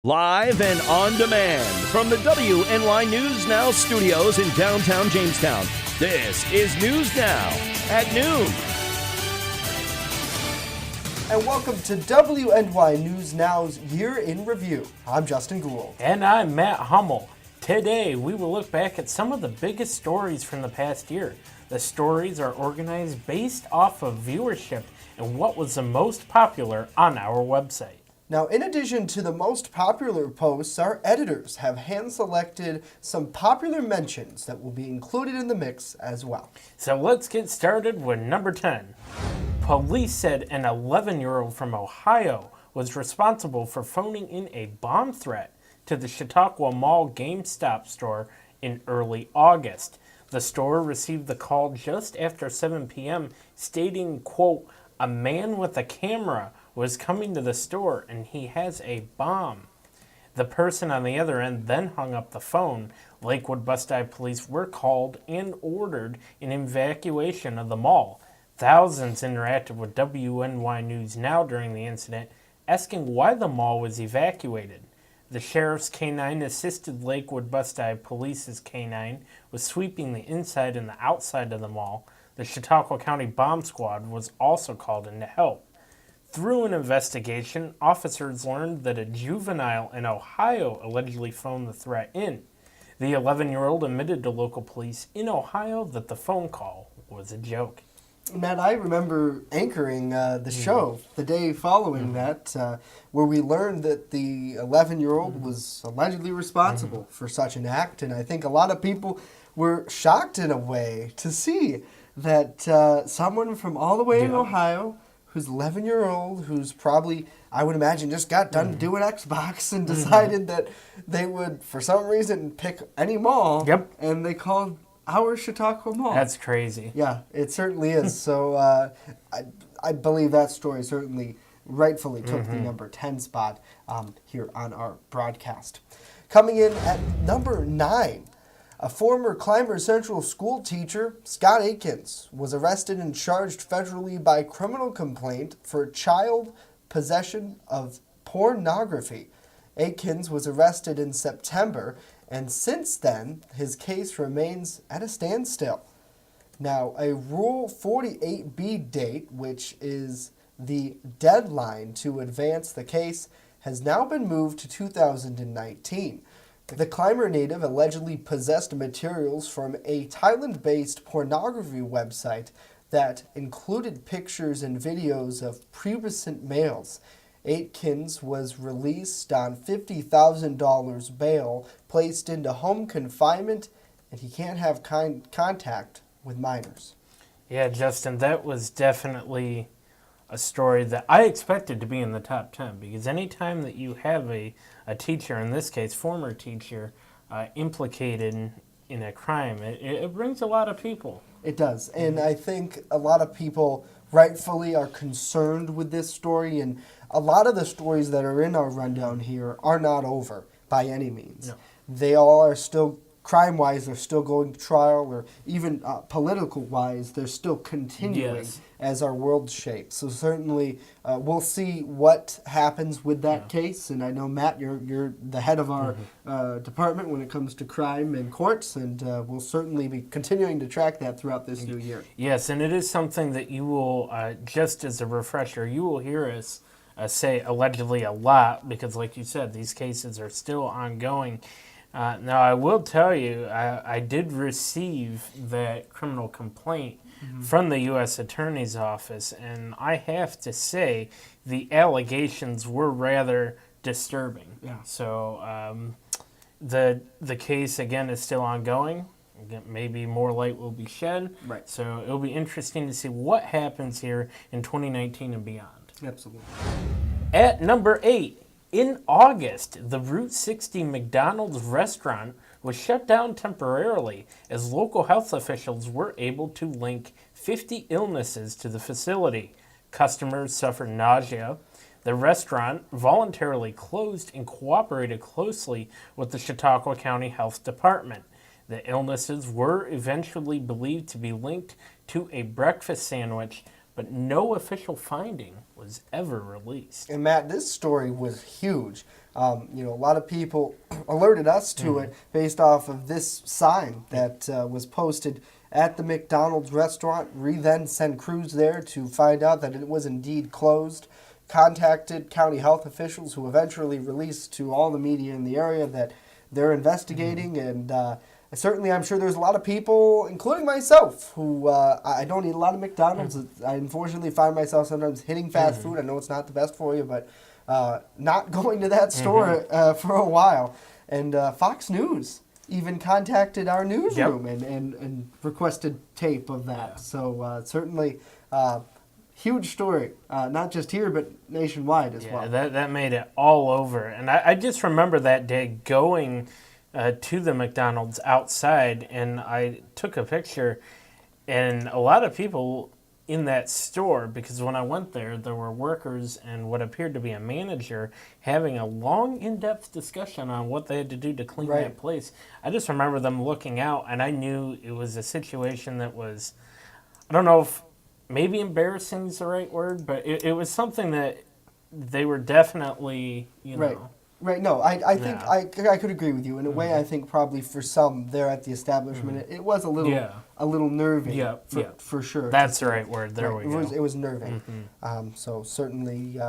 Live and on demand from the WNYNewsNow studios in downtown Jamestown. This is News Now at noon. And welcome to WNY News Now's Year in Review. I'm Justin Gould. And I'm Matt Hummel. Today, we will look back at some of the biggest stories from the past year. The stories are organized based off of viewership and what was the most popular on our website. Now, in addition to the most popular posts, our editors have hand-selected some popular mentions that will be included in the mix as well. So let's get started with number 10. Police said an 11-year-old from Ohio was responsible for phoning in a bomb threat to the Chautauqua Mall GameStop store in early August. The store received the call just after 7 p.m. stating, quote, "A man with a camera was coming to the store and he has a bomb." The person on the other end then hung up the phone. Lakewood Bust-I police were called and ordered an evacuation of the mall. Thousands interacted with WNY News Now during the incident, asking why the mall was evacuated. The sheriff's K-9 assisted Lakewood Bust-I police's K-9 with sweeping the inside and the outside of the mall. The Chautauqua County Bomb Squad was also called in to help. Through an investigation, officers learned that a juvenile in Ohio allegedly phoned the threat in. The 11-year-old admitted to local police in Ohio that the phone call was a joke. Matt, I remember anchoring the show the day following that, where we learned that the 11-year-old was allegedly responsible for such an act, and I think a lot of people were shocked in a way to see that someone from all the way in Ohio, who's 11-year-old, who's probably, I would imagine, just got done doing Xbox and decided that they would, for some reason, pick any mall, and they called our Chautauqua Mall. That's crazy. Yeah, it certainly is. So I believe that story certainly rightfully took the number 10 spot here on our broadcast. Coming in at number 9, a former Clymer Central school teacher, Scott Aikens, was arrested and charged federally by criminal complaint for child possession of pornography. Aikens was arrested in September, and since then, his case remains at a standstill. Now, a Rule 48B date, which is the deadline to advance the case, has now been moved to 2019. The Clymer native allegedly possessed materials from a Thailand-based pornography website that included pictures and videos of pubescent males. Aikens was released on $50,000 bail, placed into home confinement, and he can't have contact with minors. Yeah, Justin, that was definitely a story that I expected to be in the top 10, because anytime that you have a teacher, in this case, former teacher, implicated in a crime, it brings a lot of people. It does, and I think a lot of people rightfully are concerned with this story, and a lot of the stories that are in our rundown here are not over by any means. No. They all are still, crime-wise, they're still going to trial, or even political-wise, they're still continuing as our world shapes. So certainly, we'll see what happens with that case. And I know, Matt, you're the head of our department when it comes to crime and courts, and we'll certainly be continuing to track that throughout this new year. Yes, and it is something that you will, just as a refresher, you will hear us say allegedly a lot, because like you said, these cases are still ongoing. Now, I will tell you, I did receive that criminal complaint from the U.S. Attorney's Office, and I have to say the allegations were rather disturbing. Yeah. So the case, again, is still ongoing. Maybe more light will be shed. Right. So it'll be interesting to see what happens here in 2019 and beyond. Absolutely. At number 8, in August, the Route 60 McDonald's restaurant was shut down temporarily as local health officials were able to link 50 illnesses to the facility. Customers suffered nausea. The restaurant voluntarily closed and cooperated closely with the Chautauqua County Health Department. The illnesses were eventually believed to be linked to a breakfast sandwich, but no official finding was ever released. And Matt, this story was huge. A lot of people alerted us to it based off of this sign that was posted at the McDonald's restaurant. We then sent crews there to find out that it was indeed closed, contacted county health officials who eventually released to all the media in the area that they're investigating, and certainly I'm sure there's a lot of people, including myself, who I don't eat a lot of McDonald's. I unfortunately find myself sometimes hitting fast food. I know it's not the best for you, but not going to that store for a while. And Fox News even contacted our newsroom and requested tape of that. Yeah. So certainly huge story, not just here, but nationwide as well. Yeah, that made it all over. And I just remember that day going to the McDonald's outside, and I took a picture, and a lot of people in that store, because when I went there were workers and what appeared to be a manager having a long, in-depth discussion on what they had to do to clean that place. I just remember them looking out, and I knew it was a situation that was, I don't know if maybe embarrassing is the right word, but it was something that they were definitely, know. Right. No, I think I could agree with you. In a way, I think probably for some there at the establishment, it was a little nerving. For sure. That's the right word. There we go. It was nerving. So certainly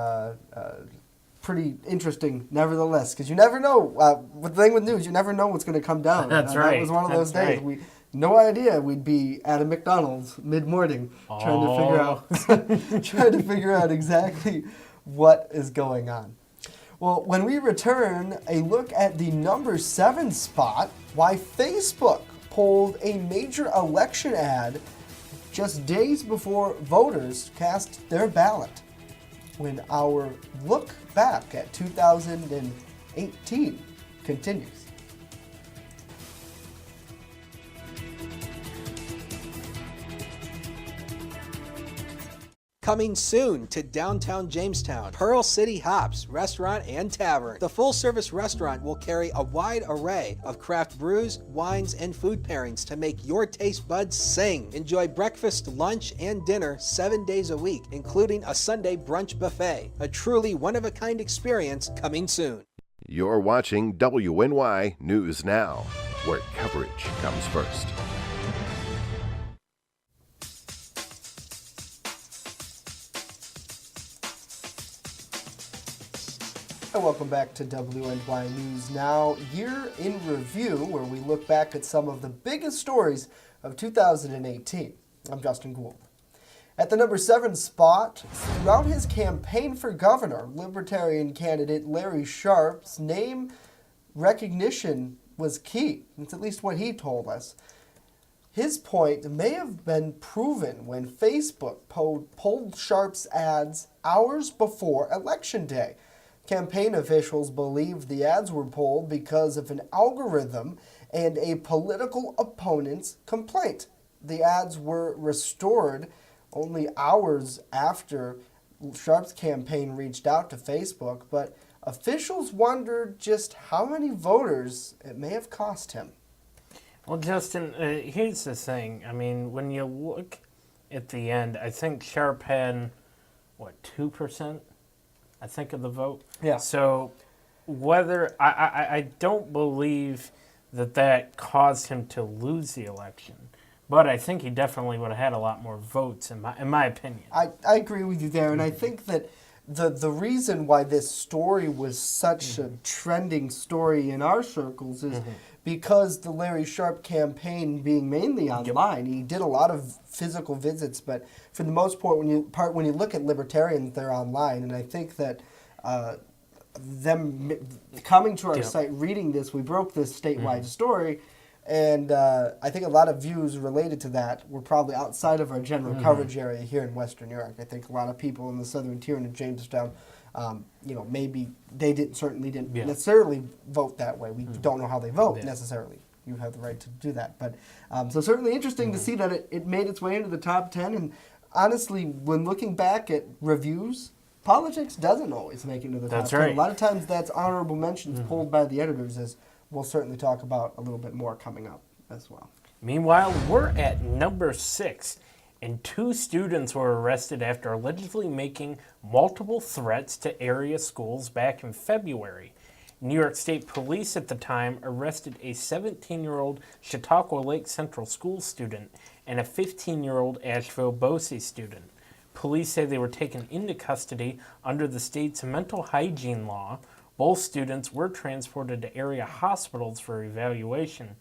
pretty interesting, nevertheless, because you never know. The thing with news, you never know what's going to come down. That's right. That was one of those days. We no idea we'd be at a McDonald's mid-morning trying to figure out exactly what is going on. Well, when we return, a look at the number 7 spot, why Facebook pulled a major election ad just days before voters cast their ballot. When our look back at 2018 continues. Coming soon to downtown Jamestown, Pearl City Hops Restaurant and Tavern. The full-service restaurant will carry a wide array of craft brews, wines, and food pairings to make your taste buds sing. Enjoy breakfast, lunch, and dinner 7 days a week, including a Sunday brunch buffet. A truly one-of-a-kind experience coming soon. You're watching WNY News Now, where coverage comes first. Welcome back to WNY News Now, Year in Review, where we look back at some of the biggest stories of 2018. I'm Justin Gould. At the number 7 spot, throughout his campaign for governor, Libertarian candidate Larry Sharp's name recognition was key. It's at least what he told us. His point may have been proven when Facebook pulled Sharp's ads hours before Election Day. Campaign officials believe the ads were pulled because of an algorithm and a political opponent's complaint. The ads were restored only hours after Sharp's campaign reached out to Facebook, but officials wondered just how many voters it may have cost him. Well, Justin, here's the thing. I mean, when you look at the end, I think Sharp had, 2%? I think of the vote. Yeah. So whether I don't believe that caused him to lose the election, but I think he definitely would have had a lot more votes in my opinion. I agree with you there, and I think that the reason why this story was such a trending story in our circles is because the Larry Sharp campaign being mainly online, he did a lot of physical visits, but for the most part, when you look at libertarians, they're online, and I think that them coming to our site, reading this, we broke this statewide story, and I think a lot of views related to that were probably outside of our general coverage area here in Western New York. I think a lot of people in the southern tier of Jamestown, maybe they didn't necessarily vote that way. We don't know how they vote necessarily. You have the right to do that. But so certainly interesting to see that it made its way into the top 10. And honestly, when looking back at reviews, politics doesn't always make it into the top 10. Right. A lot of times that's honorable mentions pulled by the editors, as we'll certainly talk about a little bit more coming up as well. Meanwhile, we're at number 6, and 2 students were arrested after allegedly making multiple threats to area schools back in February. New York State Police at the time arrested a 17-year-old Chautauqua Lake Central School student and a 15-year-old Asheville Boise student. Police say they were taken into custody under the state's mental hygiene law. Both students were transported to area hospitals for evaluation.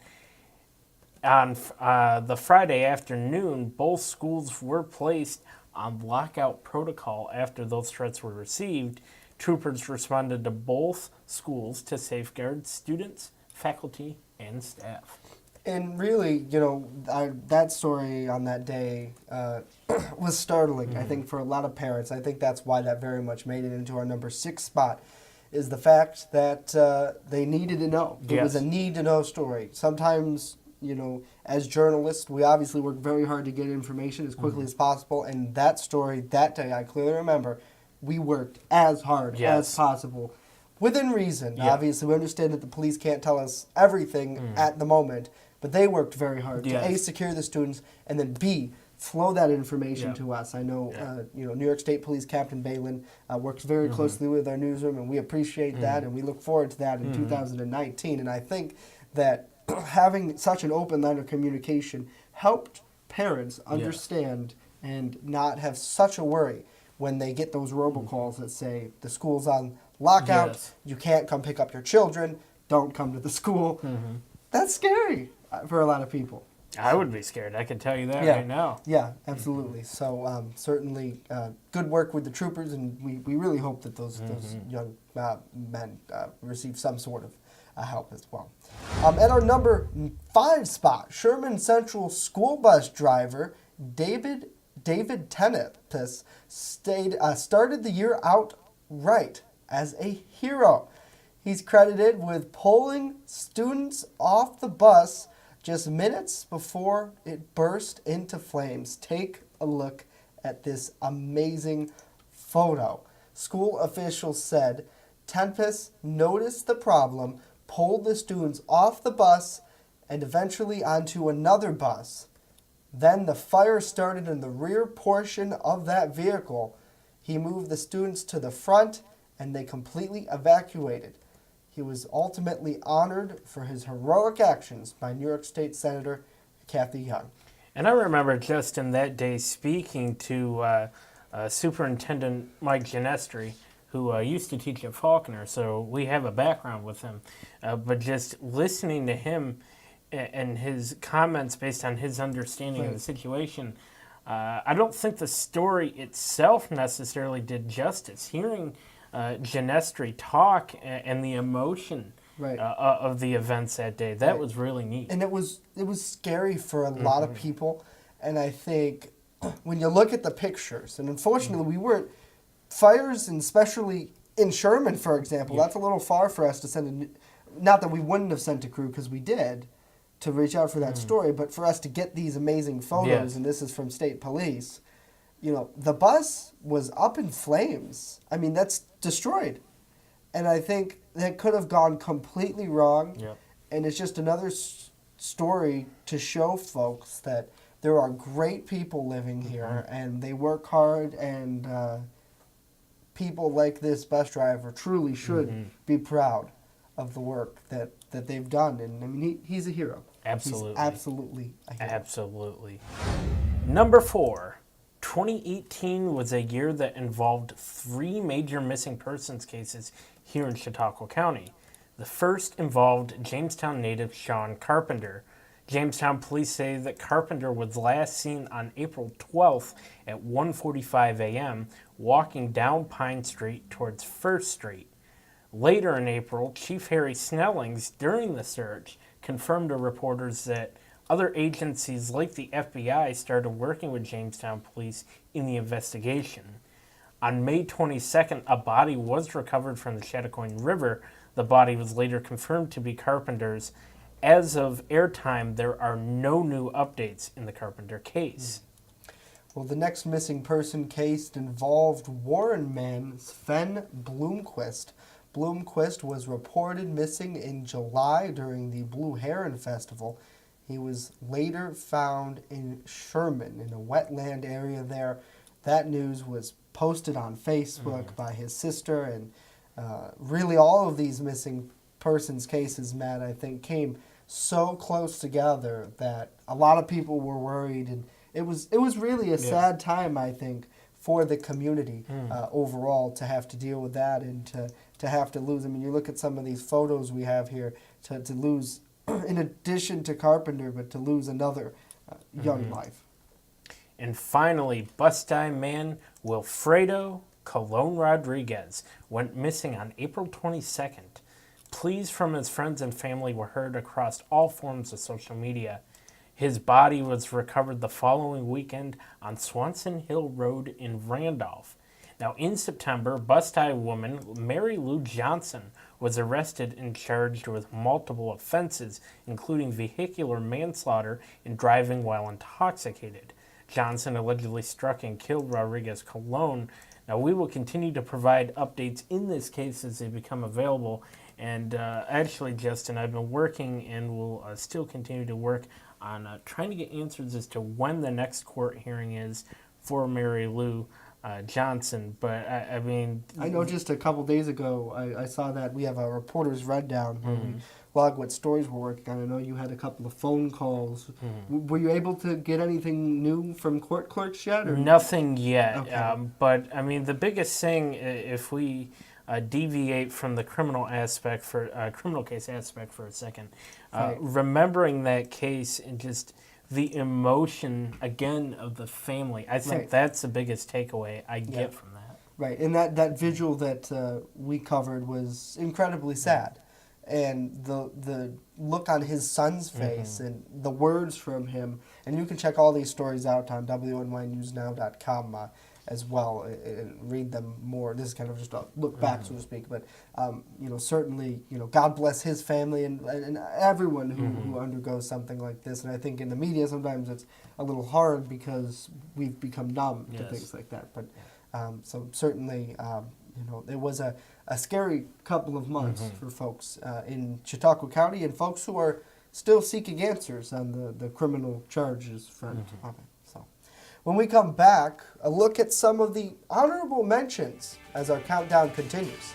On the Friday afternoon, both schools were placed on lockout protocol after those threats were received. Troopers responded to both schools to safeguard students, faculty, and staff. And really, that story on that day was startling, I think, for a lot of parents. I think that's why that very much made it into our number 6 spot, is the fact that they needed to know. It was a need-to-know story. Sometimes, as journalists, we obviously work very hard to get information as quickly as possible. And that story, that day, I clearly remember, we worked as hard as possible, within reason. Obviously, we understand that the police can't tell us everything at the moment, but they worked very hard to A, secure the students, and then B, flow that information to us. I know, New York State Police Captain Balin works very closely with our newsroom, and we appreciate that, and we look forward to that in 2019. And I think that having such an open line of communication helped parents understand and not have such a worry when they get those robocalls that say the school's on lockout, you can't come pick up your children, don't come to the school. That's scary for a lot of people. I would be scared. I can tell you that right now. Yeah, absolutely. So certainly good work with the troopers, and we really hope that those young men receive some sort of help as well. At our number 5 spot, Sherman Central school bus driver David Tenepis started the year out right as a hero. He's credited with pulling students off the bus just minutes before it burst into flames. Take a look at this amazing photo. School officials said Tenepis noticed the problem, pulled the students off the bus, and eventually onto another bus. Then the fire started in the rear portion of that vehicle. He moved the students to the front, and they completely evacuated. He was ultimately honored for his heroic actions by New York State Senator Kathy Young. And I remember just in that day speaking to Superintendent Mike Genestri, who used to teach at Faulkner, so we have a background with him. But just listening to him and his comments based on his understanding of the situation, I don't think the story itself necessarily did justice. Hearing Genestri talk and the emotion of the events that day, that was really neat. And it was scary for a lot of people. And I think when you look at the pictures, and unfortunately we weren't, fires, and especially in Sherman, for example, that's a little far for us to send not that we wouldn't have sent a crew, because we did, to reach out for that story, but for us to get these amazing photos, and this is from State Police, the bus was up in flames. I mean, that's destroyed. And I think that could have gone completely wrong. And it's just another story to show folks that there are great people living here, and they work hard, and people like this bus driver truly should be proud of the work that they've done. And I mean, he's a hero. Absolutely. He's absolutely a hero. Absolutely. Number 4, 2018 was a year that involved 3 major missing persons cases here in Chautauqua County. The first involved Jamestown native Sean Carpenter. Jamestown police say that Carpenter was last seen on April 12th at 1:45 a.m. walking down Pine Street towards First Street. Later in April, Chief Harry Snellings, during the search, confirmed to reporters that other agencies like the FBI started working with Jamestown police in the investigation. On May 22nd, a body was recovered from the Chautauqua River. The body was later confirmed to be Carpenter's. As of airtime, there are no new updates in the Carpenter case. Well, the next missing person case involved Warren man Sven Bloomquist. Bloomquist was reported missing in July during the Blue Heron Festival. He was later found in Sherman, in a wetland area there. That news was posted on Facebook by his sister, and really all of these missing persons cases, Matt, I think came so close together that a lot of people were worried, and it was really a sad time, I think, for the community overall to have to deal with that and to have to lose. I mean, you look at some of these photos we have here, to lose, in addition to Carpenter, but to lose another young life. And finally, bus-die man Wilfredo Colon Rodriguez went missing on April 22nd. Pleas from his friends and family were heard across all forms of social media. His body was recovered the following weekend on Swanson Hill Road in Randolph. Now, in September, bus-tie woman Mary Lou Johnson was arrested and charged with multiple offenses, including vehicular manslaughter and driving while intoxicated. Johnson allegedly struck and killed Rodriguez Colon. Now, we will continue to provide updates in this case as they become available. And actually, Justin, I've been working and will still continue to work on trying to get answers as to when the next court hearing is for Mary Lou Johnson. But, I mean... I know just a couple days ago, I saw that we have a reporter's rundown where we log what stories we're working on. I know you had a couple of phone calls. Were you able to get anything new from court clerks yet? Or? Nothing yet. Okay. But, I mean, the biggest thing, if we... deviate from the criminal case aspect for a second. Right. Remembering that case and just the emotion again of the family. I think that's the biggest takeaway I get from that. Right, and that visual that we covered was incredibly sad, and the look on his son's face and the words from him. And you can check all these stories out on WNYNewsNow.com. As well, and read them more. This is kind of just a look back, so to speak. But certainly, God bless his family and everyone who undergoes something like this. And I think in the media sometimes it's a little hard because we've become numb to things like that. But so certainly, it was a scary couple of months for folks in Chautauqua County and folks who are still seeking answers on the criminal charges front of it. When we come back, a look at some of the honorable mentions as our countdown continues.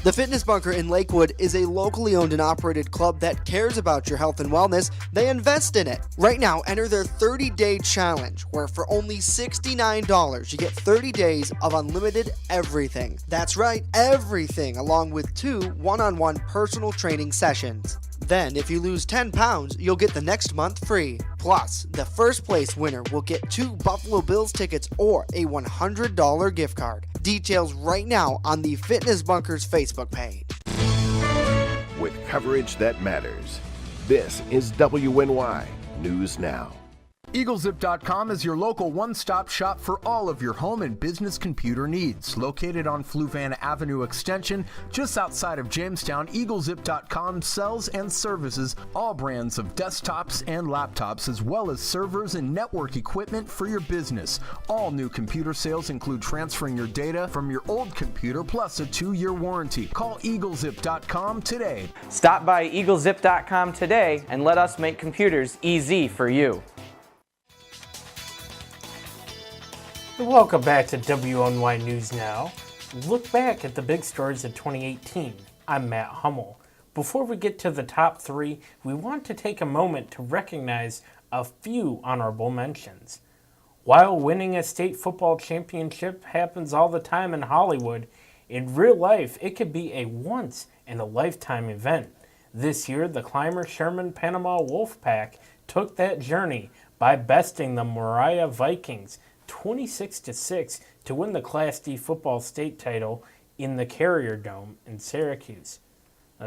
The Fitness Bunker in Lakewood is a locally owned and operated club that cares about your health and wellness. They invest in it. Right now, enter their 30-day challenge, where for only $69, you get 30 days of unlimited everything. That's right, everything, along with 2 one-on-one personal training sessions. Then, if you lose 10 pounds, you'll get the next month free. Plus, the first place winner will get 2 Buffalo Bills tickets or a $100 gift card. Details right now on the Fitness Bunker's Facebook page. With coverage that matters, this is WNY News Now. EagleZip.com is your local one-stop shop for all of your home and business computer needs. Located on Fluvan Avenue Extension, just outside of Jamestown, EagleZip.com sells and services all brands of desktops and laptops, as well as servers and network equipment for your business. All new computer sales include transferring your data from your old computer, plus a 2-year warranty. Call EagleZip.com today. Stop by EagleZip.com today and let us make computers easy for you. Welcome back to WNY News Now. Look back at the big stories of 2018. I'm Matt Hummel. Before we get to the top 3, we want to take a moment to recognize a few honorable mentions. While winning a state football championship happens all the time in Hollywood, in real life it could be a once-in-a-lifetime event. This year, the Clymer Sherman Panama Wolfpack took that journey by besting the Moriah Vikings 26-6 to win the Class D football state title in the Carrier Dome in Syracuse.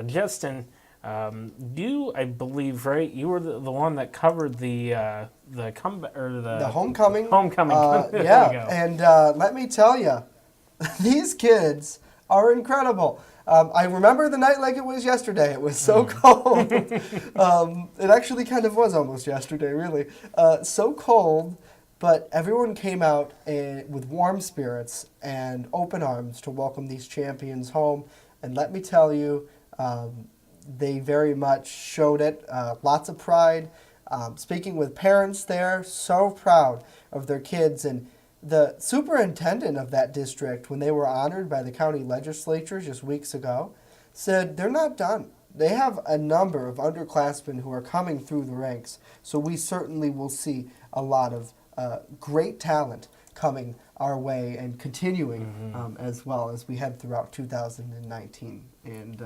Justin, you, I believe, right? You were the one that covered the homecoming. Homecoming. Yeah, and let me tell you, these kids are incredible. I remember the night like it was yesterday. It was so cold. It actually kind of was almost yesterday, really. So cold. But everyone came out with warm spirits and open arms to welcome these champions home. And let me tell you, they very much showed it. Lots of pride. Speaking with parents there, so proud of their kids. And the superintendent of that district, when they were honored by the county legislature just weeks ago, said they're not done. They have a number of underclassmen who are coming through the ranks, so we certainly will see a lot of great talent coming our way and continuing as well as we head throughout 2019. And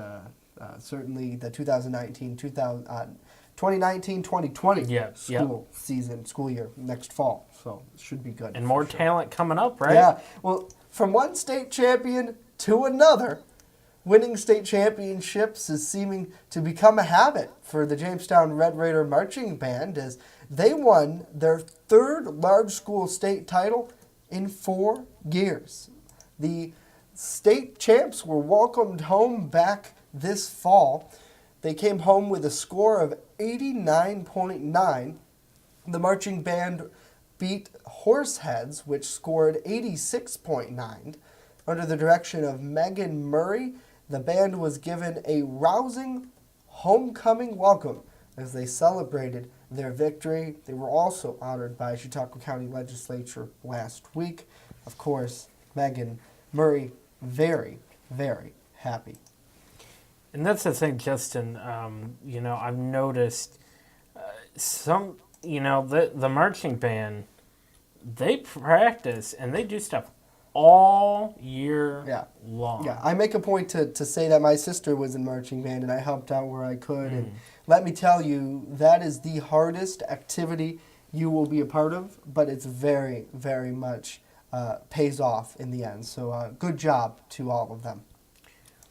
certainly the 2019-2020 school year next fall. So it should be good. And more talent coming up, right? Yeah. Well, from one state champion to another, winning state championships is seeming to become a habit for the Jamestown Red Raider Marching Band as they won their third large school state title in 4 years. The state champs were welcomed home back this fall. They came home with a score of 89.9. The marching band beat Horseheads, which scored 86.9. Under the direction of Megan Murray, the band was given a rousing homecoming welcome as they celebrated their victory. They were also honored by Chautauqua County Legislature last week. Of course, Megan Murray, very, very happy. And that's the thing, Justin. I've noticed the marching band, they practice and they do stuff all year long. Yeah, I make a point to say that my sister was in marching band and I helped out where I could. And let me tell you, that is the hardest activity you will be a part of, but it's very, very much pays off in the end. So good job to all of them.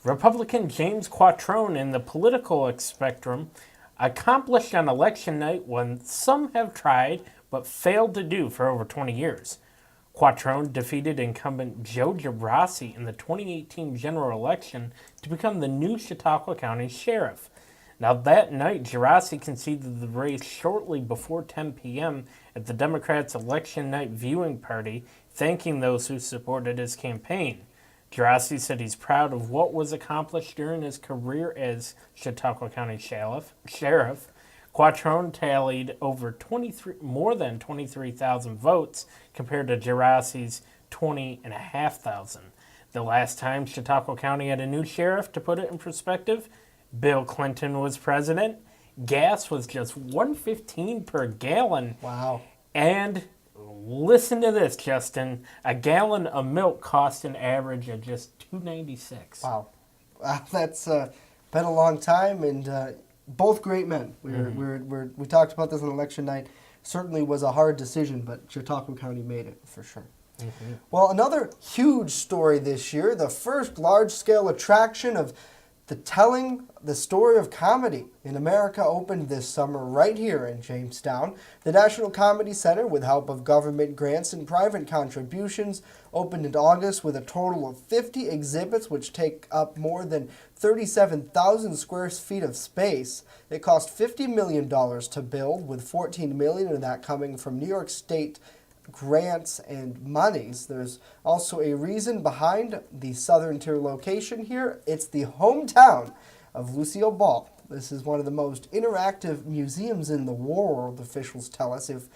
Republican James Quattrone in the political spectrum accomplished on election night what some have tried but failed to do for over 20 years. Quattrone defeated incumbent Joe Girassi in the 2018 general election to become the new Chautauqua County Sheriff. Now that night, Girassi conceded the race shortly before 10 p.m. at the Democrats' election night viewing party, thanking those who supported his campaign. Girassi said he's proud of what was accomplished during his career as Chautauqua County Sheriff. Quattrone tallied more than 23,000 votes compared to Gerassi's 20,500. The last time Chautauqua County had a new sheriff, to put it in perspective, Bill Clinton was president. Gas was just $1.15 per gallon. Wow. And listen to this, Justin. A gallon of milk cost an average of just $2.96. Wow. That's been a long time, and both great men. We talked about this on election night. Certainly was a hard decision, but Chautauqua County made it for sure. Well, another huge story this year, the first large-scale attraction of telling the story of comedy in America opened this summer right here in Jamestown. The National Comedy Center, with help of government grants and private contributions, opened in August with a total of 50 exhibits, which take up more than 37,000 square feet of space. It cost $50 million to build, with $14 million of that coming from New York State grants and monies. There's also a reason behind the southern tier location here. It's the hometown of Lucille Ball. This is one of the most interactive museums in the world, officials tell us. If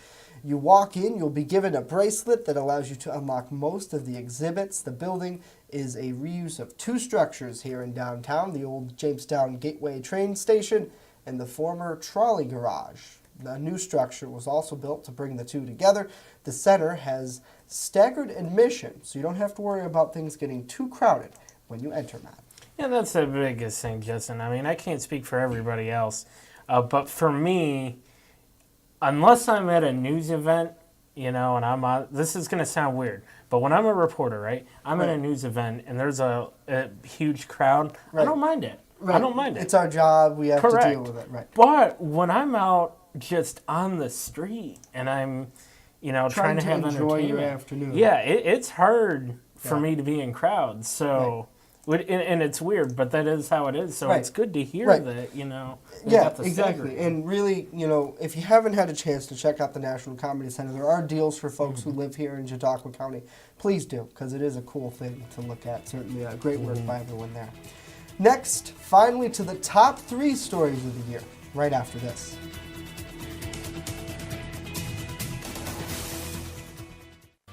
you walk in, you'll be given a bracelet that allows you to unlock most of the exhibits. The building is a reuse of 2 structures here in downtown, the old Jamestown Gateway train station and the former trolley garage. The new structure was also built to bring the two together. The center has staggered admission, so you don't have to worry about things getting too crowded when you enter, Matt. Yeah, that's the biggest thing, Justin. I mean, I can't speak for everybody else, but for me, unless I'm at a news event, and I'm on, this is going to sound weird, but when I'm a reporter, right, I'm at a news event and there's a huge crowd, I don't mind it. Right. I don't mind it. It's our job. We have to deal with it. Right. But when I'm out just on the street and I'm, trying to have enjoy entertainment, your afternoon. yeah, it's hard for me to be in crowds. So, and it's weird, but that is how it is. So it's good to hear that, Yeah, exactly. And really, if you haven't had a chance to check out the National Comedy Center, there are deals for folks who live here in Chautauqua County. Please do, because it is a cool thing to look at. Certainly great work by everyone there. Next, finally, to the top 3 stories of the year, right after this.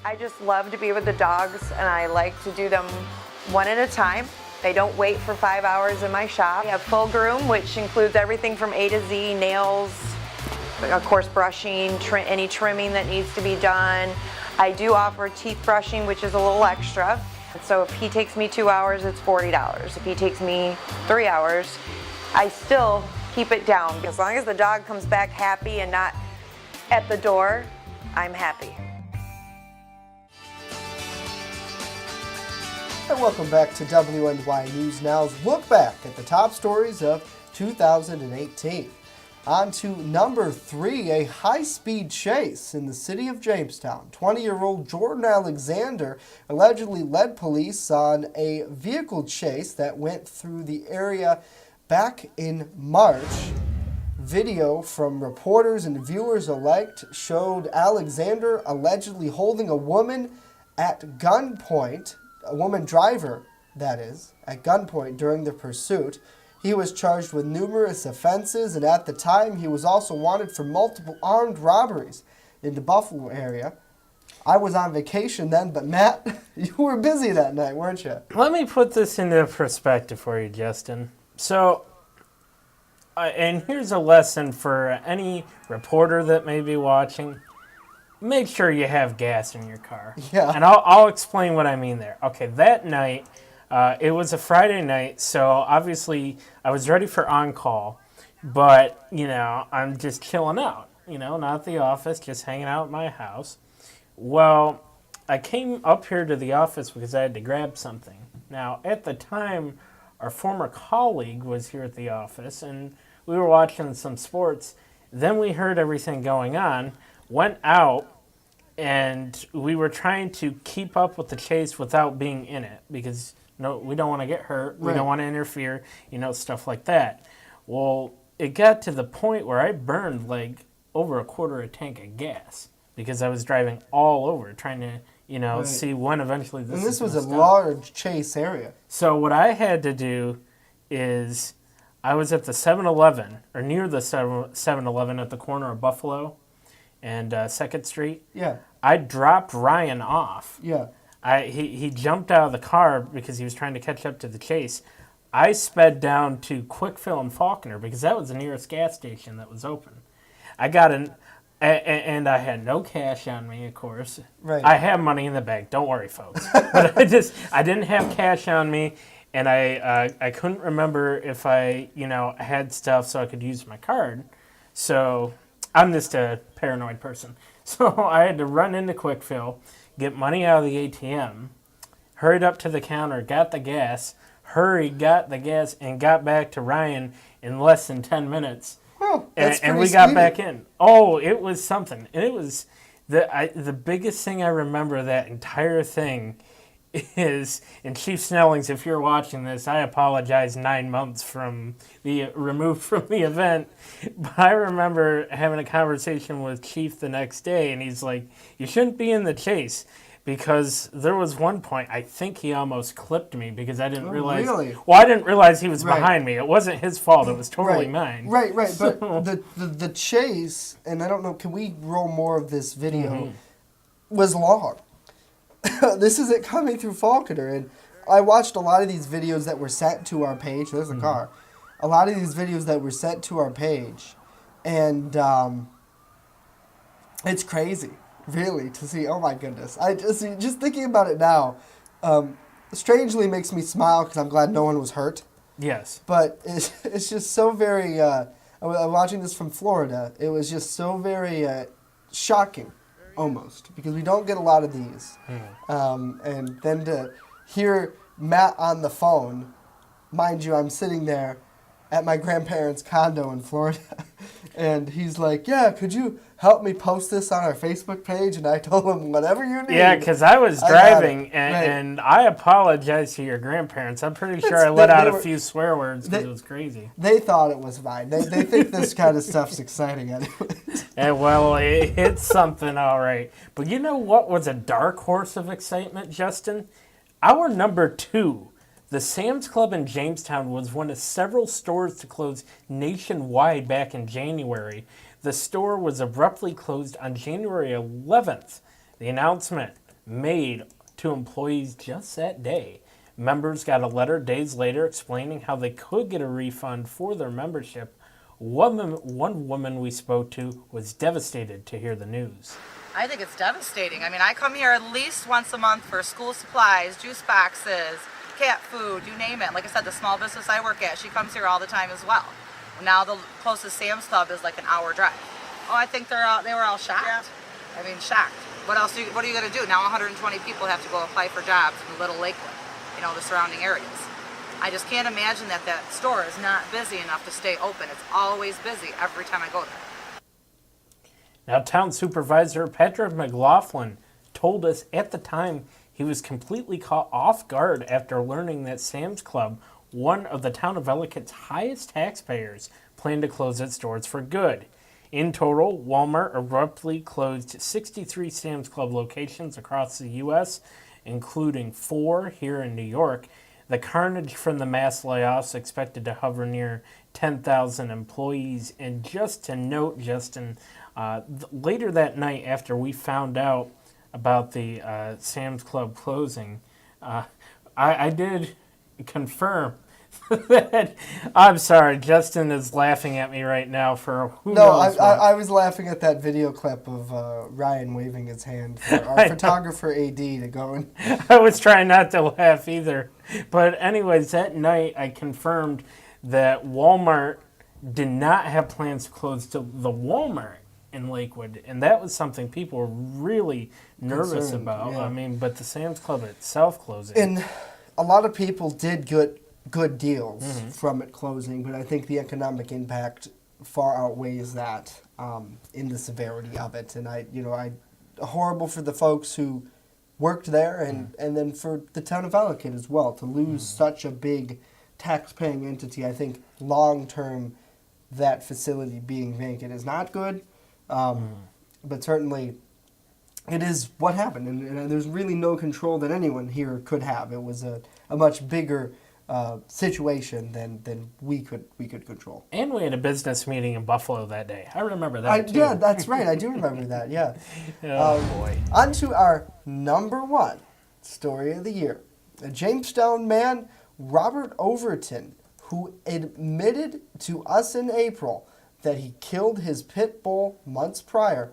I just love to be with the dogs, and I like to do them one at a time. They don't wait for 5 hours in my shop. We have full groom, which includes everything from A to Z, nails, of course brushing, any trimming that needs to be done. I do offer teeth brushing, which is a little extra. So if he takes me 2 hours, it's $40. If he takes me 3 hours, I still keep it down. As long as the dog comes back happy and not at the door, I'm happy. And welcome back to WNY News Now's look back at the top stories of 2018. On to number 3, a high-speed chase in the city of Jamestown. 20-year-old Jordan Alexander allegedly led police on a vehicle chase that went through the area back in March. Video from reporters and viewers alike showed Alexander allegedly holding a woman at gunpoint, a woman driver, that is, at gunpoint during the pursuit. He was charged with numerous offenses, and at the time, he was also wanted for multiple armed robberies in the Buffalo area. I was on vacation then, but Matt, you were busy that night, weren't you? Let me put this into perspective for you, Justin. So, and here's a lesson for any reporter that may be watching. Make sure you have gas in your car. Yeah. And I'll explain what I mean there. Okay, that night, it was a Friday night, so obviously I was ready for on-call, but, I'm just chilling out, not at the office, just hanging out at my house. Well, I came up here to the office because I had to grab something. Now, at the time, our former colleague was here at the office, and we were watching some sports. Then we heard everything going on, went out, and we were trying to keep up with the chase without being in it because we don't want to get hurt. We don't want to interfere, stuff like that. Well, it got to the point where I burned like over a quarter of a tank of gas because I was driving all over trying to, see when eventually this. And this was a stop. large chase area. So what I had to do is I was at the 7-Eleven, or near the 7-Eleven at the corner of Buffalo and 2nd Street. Yeah. I dropped Ryan off. Yeah. He jumped out of the car because he was trying to catch up to the chase. I sped down to Quickfill and Faulkner because that was the nearest gas station that was open. I got and I had no cash on me, of course. Right. I have money in the bank. Don't worry, folks. But I didn't have cash on me, and I couldn't remember if I had stuff so I could use my card. So I'm just a paranoid person. So I had to run into Quickfill, get money out of the ATM, hurried up to the counter, got the gas, got the gas, and got back to Ryan in less than 10 minutes. Oh, that's and pretty we got speedy. back in. Oh, it was something. And it was the biggest thing I remember that entire thing is, and Chief Snellings, if you're watching this, I apologize 9 months removed from the event, but I remember having a conversation with Chief the next day, and he's like, you shouldn't be in the chase, because there was one point, I think he almost clipped me because I didn't realize. Really? Well, I didn't realize he was Right. behind me. It wasn't his fault. It was totally mine. Right. But the chase, and I don't know, can we roll more of this video, was long. This is it coming through Faulkner, and I watched a lot of these videos that were sent to our page. There's a car. A lot of these videos that were sent to our page, and it's crazy, really, to see. Oh my goodness! I just thinking about it now, strangely makes me smile because I'm glad no one was hurt. Yes. But it's just so very. I'm watching this from Florida. It was just so very shocking. Almost, because we don't get a lot of these. And then to hear Matt on the phone, mind you, I'm sitting there at my grandparents' condo in Florida, and he's like, yeah, could you help me post this on our Facebook page? And I told him, whatever you need. Yeah, because I was driving, and I apologize to your grandparents. I'm pretty sure I let out a few swear words because it was crazy. They thought it was fine. They think this kind of stuff's exciting anyway. And well, it hit something all right. But you know what was a dark horse of excitement, Justin? Our number 2, the Sam's Club in Jamestown, was one of several stores to close nationwide back in January. The store was abruptly closed on January 11th. The announcement made to employees just that day. Members got a letter days later explaining how they could get a refund for their membership. One woman we spoke to was devastated to hear the news. I think it's devastating. I mean, I come here at least once a month for school supplies, juice boxes, cat food, you name it. Like I said, the small business I work at, she comes here all the time as well. Now the closest Sam's Club is like an hour drive. Oh, I think they were all shocked. Yeah. I mean, shocked. What else? What are you going to do? Now 120 people have to go apply for jobs in Little Lakewood, you know, the surrounding areas. I just can't imagine that store is not busy enough to stay open. It's always busy every time I go there. Now, Town Supervisor Patrick McLaughlin told us at the time he was completely caught off guard after learning that Sam's Club, one of the town of Ellicott's highest taxpayers, planned to close its doors for good. In total, Walmart abruptly closed 63 Sam's Club locations across the U.S., including 4 here in New York. The carnage from the mass layoffs expected to hover near 10,000 employees. And just to note, Justin, later that night after we found out about the Sam's Club closing, I did confirm that. I'm sorry, Justin is laughing at me right now for who knows what. I was laughing at that video clip of Ryan waving his hand for our photographer AD to go and... I was trying not to laugh either. But anyways, that night I confirmed that Walmart did not have plans to close the Walmart in Lakewood, and that was something people were really nervous about. Yeah. I mean, but the Sam's Club itself closing. And a lot of people did good deals from it closing, but I think the economic impact far outweighs that in the severity of it. And horrible for the folks who worked there, and then for the town of Ellicott as well to lose such a big tax-paying entity. I think long-term that facility being vacant is not good, but certainly it is what happened, and there's really no control that anyone here could have. It was a much bigger situation than we could control. And we had a business meeting in Buffalo that day. I remember that too. Yeah, that's right. I do remember that, yeah. Oh, boy. On to our number 1 story of the year. A Jamestown man, Robert Overton, who admitted to us in April that he killed his pit bull months prior,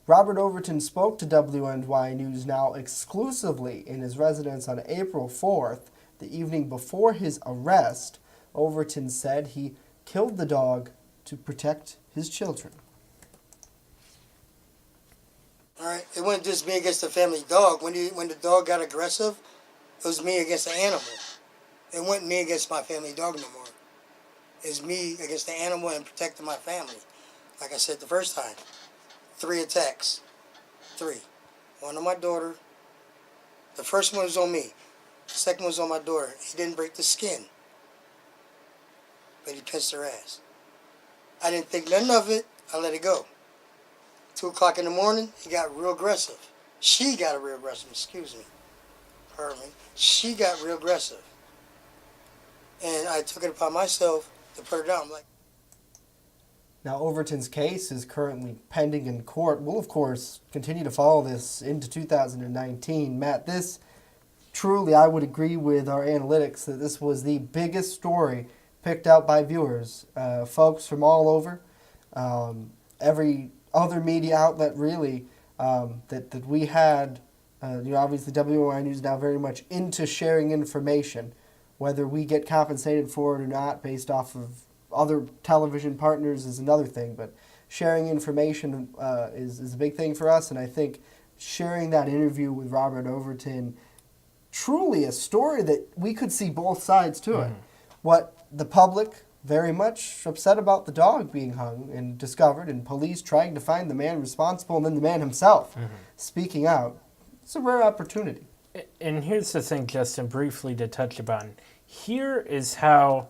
Robert Overton spoke to WNYNewsNow exclusively in his residence on April 4th, the evening before his arrest. Overton said he killed the dog to protect his children. All right, it wasn't just me against the family dog. When the dog got aggressive, it was me against the animal. It wasn't me against my family dog no more. It's me against the animal and protecting my family. Like I said the first time. 3 attacks. 3. One on my daughter. The first one was on me. The second one was on my daughter. He didn't break the skin. But he pinched her ass. I didn't think nothing of it. I let it go. 2 o'clock in the morning, he got real aggressive. She got real aggressive, excuse me. Pardon me. She got real aggressive. And I took it upon myself to put her down. I'm like, now, Overton's case is currently pending in court. We'll, of course, continue to follow this into 2019. Matt, this truly, I would agree with our analytics that this was the biggest story picked out by viewers. Folks from all over, every other media outlet really that we had, obviously WNY News now very much into sharing information, whether we get compensated for it or not based off of other television partners is another thing, but sharing information is a big thing for us, and I think sharing that interview with Robert Overton, truly a story that we could see both sides to it. What the public very much upset about the dog being hung and discovered, and police trying to find the man responsible, and then the man himself speaking out. It's a rare opportunity. And here's the thing, Justin, briefly to touch upon. Here is how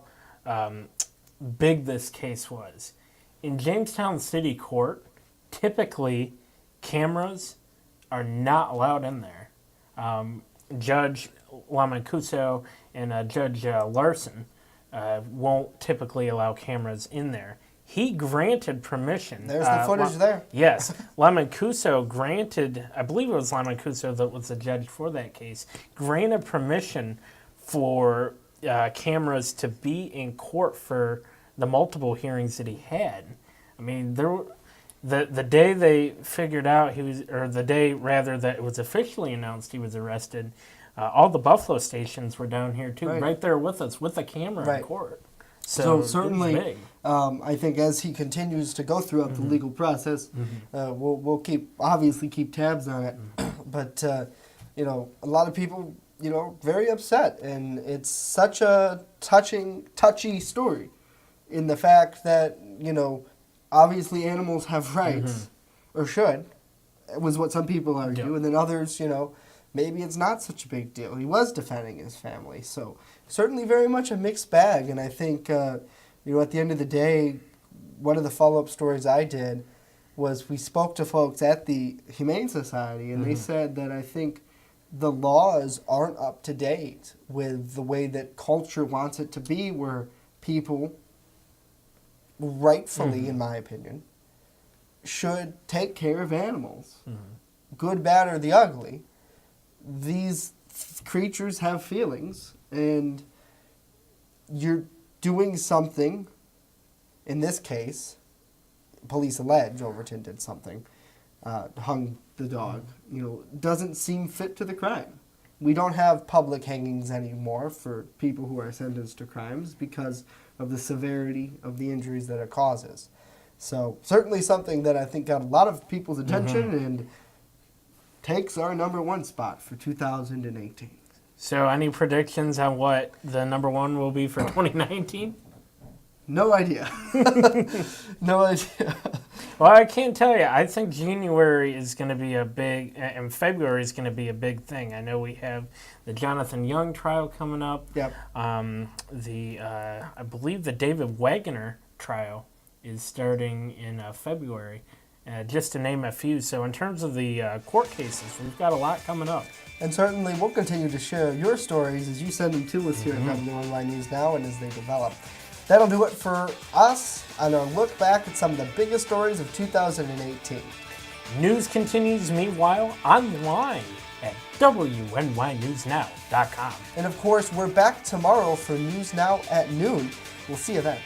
big this case was. In Jamestown City Court, typically cameras are not allowed in there. Judge Lamancuso and Judge Larson won't typically allow cameras in there. he granted permission. There's the footage there. Yes. Lemoncuso granted, I believe it was Lemoncuso that was the judge for that case, granted permission for cameras to be in court for the multiple hearings that he had. I mean, the day they figured out he was, or the day rather that it was officially announced he was arrested, all the Buffalo stations were down here too, right there with us, with a camera in court. So certainly, I think as he continues to go throughout the legal process, we'll obviously keep tabs on it. But you know, a lot of people, you know, very upset, and it's such a touchy story, in the fact that, you know, obviously animals have rights, or should, was what some people argue, and then others, you know, maybe it's not such a big deal. He was defending his family, so certainly very much a mixed bag. And I think, you know, at the end of the day, one of the follow-up stories I did was we spoke to folks at the Humane Society, and they said that I think the laws aren't up to date with the way that culture wants it to be, where people, rightfully, in my opinion, should take care of animals. Good, bad, or the ugly. These creatures have feelings, and you're doing something, in this case, police allege Overton did something, hung the dog, you know, doesn't seem fit to the crime. We don't have public hangings anymore for people who are sentenced to crimes because of the severity of the injuries that it causes. So certainly something that I think got a lot of people's attention and takes our #1 spot for 2018. So any predictions on what the #1 will be for 2019? No idea. No idea. Well, I can't tell you. I think January is going to be a big, and February is going to be a big thing. I know we have the Jonathan Young trial coming up. Yep. I believe the David Wagner trial is starting in February, just to name a few. So in terms of the court cases, we've got a lot coming up. And certainly we'll continue to share your stories as you send them to us here at WNY News Now and as they develop. That'll do it for us on our look back at some of the biggest stories of 2018. News continues, meanwhile, online at WNYNewsNow.com. And of course, we're back tomorrow for News Now at noon. We'll see you then.